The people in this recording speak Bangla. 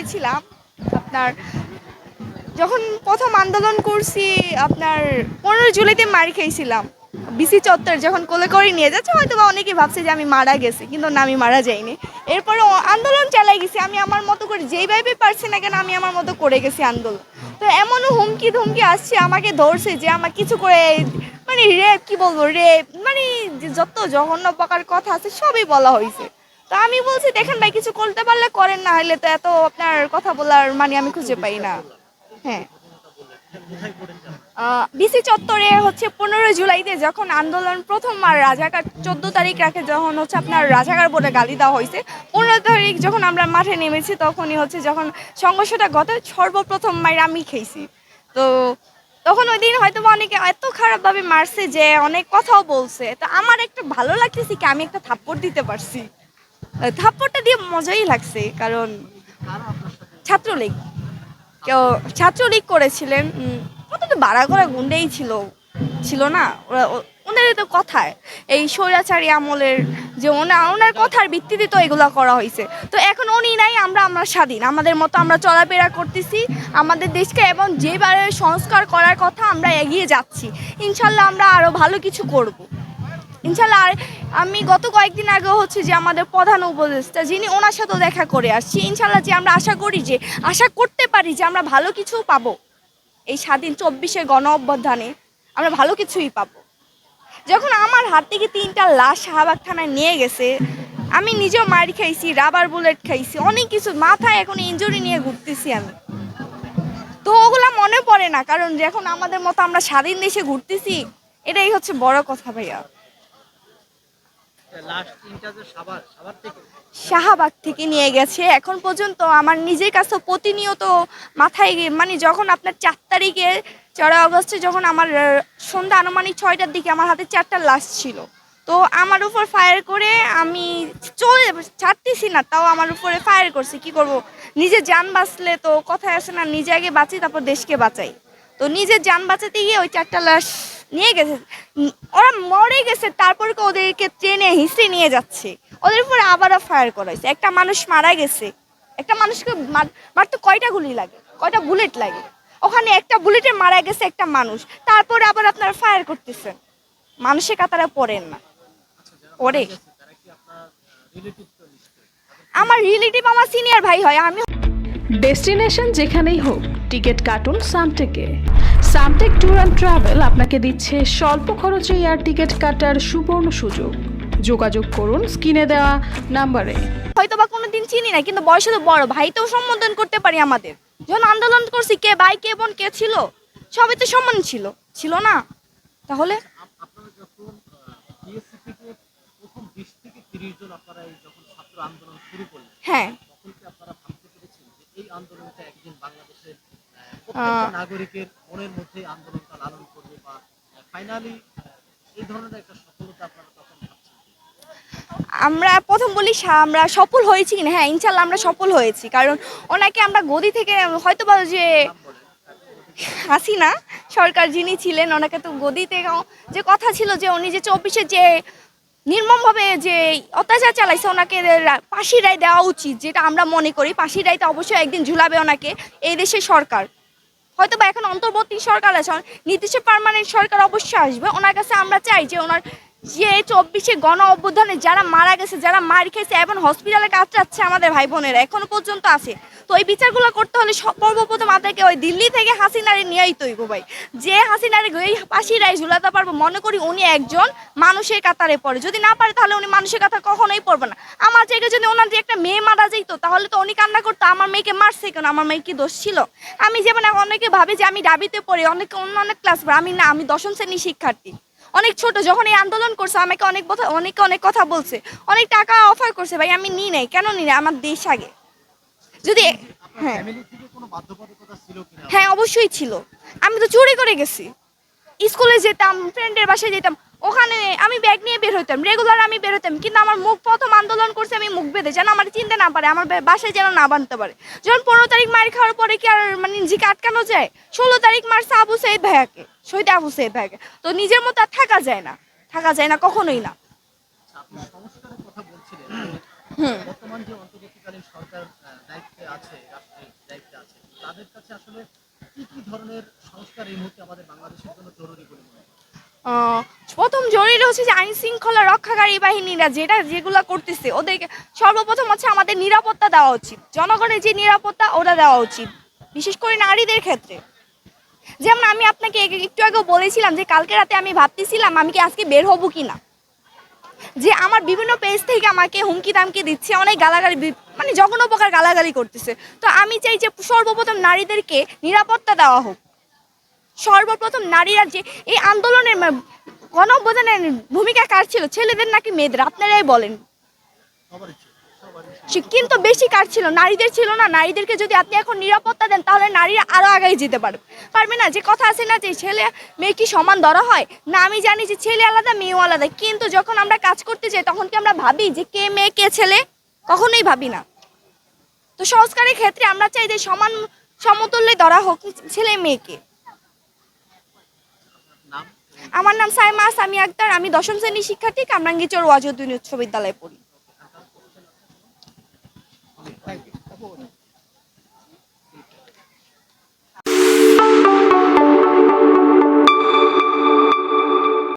করেছিলাম আপনার যখন প্রথম আন্দোলন করছি আপনার 15 জুলাইতে মার খেয়েছিলাম বিসি চত্বর যখন কোলে করে নিয়ে যাচ্ছে হয়তো বা অনেকেই ভাবছে যে আমি মারা গেছি কিন্তু না আমি মারা যাইনি এরপরে আন্দোলন চালাই গেছি আমি আমার মতো করে যেইভাবে পারছি না কেন আমি আমার মতো করে গেছি আন্দোলন তো এমনও হুমকি ধুমকি আসছে আমাকে ধরছে যে আমার কিছু করে মানে রেপ কি বলবো রেপ মানে যত জঘন্য প্রকার কথা আছে সবই বলা হয়েছে তো আমি বলছি দেখেন ভাই কিছু করতে পারলে করেন না হলে তো এত আপনার কথা বলার মানে আমি খুঁজে পাই না হ্যাঁ বিসি চত্বরে হচ্ছে 15 জুলাইতে যখন আন্দোলন প্রথমবার রাজাকার 14 তারিখ রাখে যখন হচ্ছে আপনার রাজাকার বলে গালি দেওয়া হয়েছে 15 তারিখ যখন আমরা মাঠে নেমেছি তখনই হচ্ছে যখন সংঘর্ষটা ঘটে সর্বপ্রথম মায়ের আমি খেয়েছি তো তখন ওই দিন হয়তো অনেকে এত খারাপভাবে মারছে যে অনেক কথাও বলছে তো আমার একটা ভালো লাগতেছে কি আমি একটা থাপ্পড় দিতে পারছি থাপ্পড়টা দিয়ে মজাই লাগছে কারণ ছাত্রলীগ কেউ ছাত্রলীগ করেছিলেন কত তো বাড়া করা গুন্ডেই ছিল ছিল না ওনাদের তো কথায় এই স্বৈরাচারী আমলের যে ওনার কথার ভিত্তিতে তো এগুলো করা হয়েছে তো এখন উনি নাই আমরা স্বাধীন আমাদের মতো আমরা চলাফেরা করতেছি আমাদের দেশকে এবং যেভাবে সংস্কার করার কথা আমরা এগিয়ে যাচ্ছি ইনশাল্লাহ আমরা আরও ভালো কিছু করব ইনশাল্লাহ আর আমি গত কয়েকদিন আগে হচ্ছে যে আমাদের প্রধান উপদেষ্টা যিনি ওনার সাথেও দেখা করে আসছি ইনশাল্লাহ যে আমরা আশা করি যে আশা করতে পারি যে আমরা ভালো কিছু পাবো এই স্বাধীন 24-এর গণ অভ্যুত্থানে আমরা ভালো কিছুই পাবো যখন আমার হাত থেকে 3টা লাশ শাহবাগ থানায় নিয়ে গেছে আমি নিজেও মার খাইছি রাবার বুলেট খাইছি অনেক কিছু মাথায় এখন ইনজুরি নিয়ে ঘুরতেছি আমি তো ওগুলা মনে পড়ে না কারণ যখন আমাদের মতো আমরা স্বাধীন দেশে ঘুরতেছি এটাই হচ্ছে বড় কথা ভাইয়া শাহবাগ থেকে নিয়ে গেছে এখন পর্যন্ত আমার নিজের কাছে প্রতিনিয়ত মাথায় মানে যখন আপনার 4 তারিখে 4 আগস্টে যখন আমার সন্ধ্যা আনুমানিক 6টার দিকে আমার হাতে 4টা লাশ ছিল তো আমার উপর ফায়ার করে আমি চলে ছাড়তেছি না তাও আমার উপরে ফায়ার করছে কি করব নিজের জান বাঁচলে তো কথায় আসে না নিজে আগে বাঁচি তারপর দেশকে বাঁচাই তো নিজের জান বাঁচাতে গিয়ে ওই 4টা লাশ নিয়ে গেছে ওরা মরে গেছে তারপর ওদেরকে ট্রেনে হিসড়ে নিয়ে যাচ্ছে ওদের উপরে আবারও ফায়ার করা হয়েছে একটা মানুষ মারা গেছে একটা মানুষকে মারতে কয়টা গুলি লাগে কয়টা বুলেট লাগে ওখানে একটা বুলেটে মারা গেছে একটা মানুষ তারপরে আবার আপনারা ফায়ার করতেছেন মানুষের কাতারে পড়েন না পড়ে আমার রিলেটিভ আমার সিনিয়র ভাই হয় আমি ডেস্টিনেশন যেখানেই হোক টিকিট কাটুন সামটেকে। সামটেক ট্যুর অ্যান্ড ট্রাভেল আপনাকে দিচ্ছে স্বল্প খরচে এয়ার টিকিট কাটার সুবর্ণ সুযোগ। যোগাযোগ করুন স্ক্রিনে দেওয়া নাম্বারে। হয়তো বা কোনোদিন চিনি না কিন্তু বয়সে তো বড় ভাই তো সম্বোধন করতে পারি আমাদের যখন আন্দোলন করছি কে ভাই কে বোন কে ছিল সবই তো সমান ছিল ছিল না তাহলে হ্যাঁ নাগরিকের মনের মধ্যে আন্দোলনটা লালন করবে বা ফাইনালি এই ধরনের একটা সফলতা আপনারা তখন আমরা প্রথম বলি আমরা সফল হয়েছি কিনা হ্যাঁ ইনশাল্লাহ আমরা সফল হয়েছি কারণ ওনাকে আমরা গদি থেকে হয়তো বা যে হাসিনা সরকার যিনি ছিলেন ওনাকে তো গদিতে যে কথা ছিল যে উনি যে 24-এ যে নির্মমভাবে যে অত্যাচার চালাইছে ওনাকে ফাঁসির রায় দেওয়া উচিত যেটা আমরা মনে করি ফাঁসির রায়তে অবশ্যই একদিন ঝুলাবে ওনাকে এই দেশের সরকার হয়তো বা এখন অন্তর্বর্তী সরকার আছে নির্দিষ্ট পার্মানেন্ট সরকার অবশ্যই আসবে ওনার কাছে আমরা চাই যে ওনার যে 24-এ গণ অভ্যুত্থানে যারা মারা গেছে যারা মার খেয়েছে এবং হসপিটালে কাটাচ্ছে আমাদের ভাই বোনেরা এখনো পর্যন্ত আছে তো এই বিচারগুলো করতে হলে সর্বপ্রথম আমাদেরকে ওই দিল্লি থেকে হাসিনারে নিয়েই তৈব ভাই যে হাসিনারে এই ফাঁসির রায় ঝুলাতে পারবো মনে করি উনি একজন মানুষের কাতারে পড়ে যদি না পারে তাহলে উনি মানুষের কাতার কখনোই পড়বে না আমার জায়গায় যদি ওনার যে একটা মেয়ে মারা যেত তাহলে তো উনি কান্না করতো আমার মেয়েকে মারছে কেন আমার মেয়ে কি দোষ ছিল আমি যেমন অনেকে ভাবে যে আমি ডাবিতে পড়ি অনেকে অন্য অনেক ক্লাস পড়ি আমি না আমি 10ম শ্রেণীর শিক্ষার্থী অনেক ছোট যখন এই আন্দোলন করছে আমাকে অনেক কথা বলছে অনেক টাকা অফার করছে ভাই আমি নিই নাই কেন নিই আমার দেশ আগে যদি হ্যাঁ হ্যাঁ অবশ্যই ছিল আমি তো চুরি করে গেছি স্কুলে যেতাম ফ্রেন্ডের বাসায় যেতাম ওখানে আমি ব্যাগ নিয়ে বের হইতাম রেগুলার আমি বের হইতাম কিন্তু আমার মুখ প্রথম আন্দোলন করছে আমি মুখ বেঁধে যেন আমার চিনতে না পারে আমার বাসায় যেন না বানতে পারে যখন 15 তারিখ মার খাওয়ার পরে কি আর মানে নিজেকে আটকানো যায় 16 তারিখ মারছে আবু সঈদ ভাইয়াকে শহীদ আবু সঈদ ভাইয়াকে তো নিজের মতো আর থাকা যায় না কখনোই না সংস্কারের কথা বলছিলেন হুম বর্তমান যে অন্তর্বর্তীকালীন সরকার দায়িত্বে আছে রাষ্ট্রে তাদের কাছে আসলে কি কি ধরনের সংস্কার এই মুহূর্তে আমাদের বাংলাদেশের জন্য জরুরি বলে মনে হয়? আহ, প্রথম জরুরি হচ্ছে যে আইন শৃঙ্খলা রক্ষাকারী বাহিনীরা যেগুলো করতেছে ওদেরকে সর্বপ্রথম হচ্ছে আমাদের নিরাপত্তা দেওয়া উচিত, জনগণের যে নিরাপত্তা ওটা দেওয়া উচিত, বিশেষ করে নারীদের ক্ষেত্রে। যেমন আমি আপনাকে একটু আগেও বলেছিলাম যে কালকে রাতে আমি ভাবতেছিলাম আমি কি আজকে বের হবো কিনা, যে আমার বিভিন্ন পেজ থেকে আমাকে হুমকি দামকি দিচ্ছে, অনেক গালাগালি মানে জঘন্য প্রকার গালাগালি করতেছে। তো আমি চাই যে সর্বপ্রথম নারীদেরকে নিরাপত্তা দেওয়া হোক। সর্বপ্রথম নারীরা যে এই আন্দোলনের গণ অভ্যুত্থানের ভূমিকা কার ছিল, ছেলেদের নাকি মেয়েদের, আপনারাই বলেন। সবারই ছিল, সবারই ছিল। কিন্তু বেশি কার ছিল, নারীদের ছিল না? নারীদেরকে যদি আপনি এখন নিরাপত্তা দেন তাহলে নারীরা আরো আগাই যেতে পারবে না। যে কথা আছে না যে ছেলে মেয়ে কি সমান ধরা হয় না, আমি জানি যে ছেলে আলাদা মেয়েও আলাদা, কিন্তু যখন আমরা কাজ করতে যাই তখন কি আমরা ভাবি যে কে মেয়ে কে ছেলে? কখনোই ভাবি না। তো সংস্কারের ক্ষেত্রে আমরা চাই যে সমান সমতুল্যে ধরা হোক ছেলে মেয়েকে। নাম? আমার নাম সাইমা সামি আক্তার, আমি 10ম শ্রেণীর শিক্ষার্থী, কামরাঙ্গীরচর ওয়াজউদ্দিন উচ্চ বিদ্যালয়ে পড়ি। Thank you.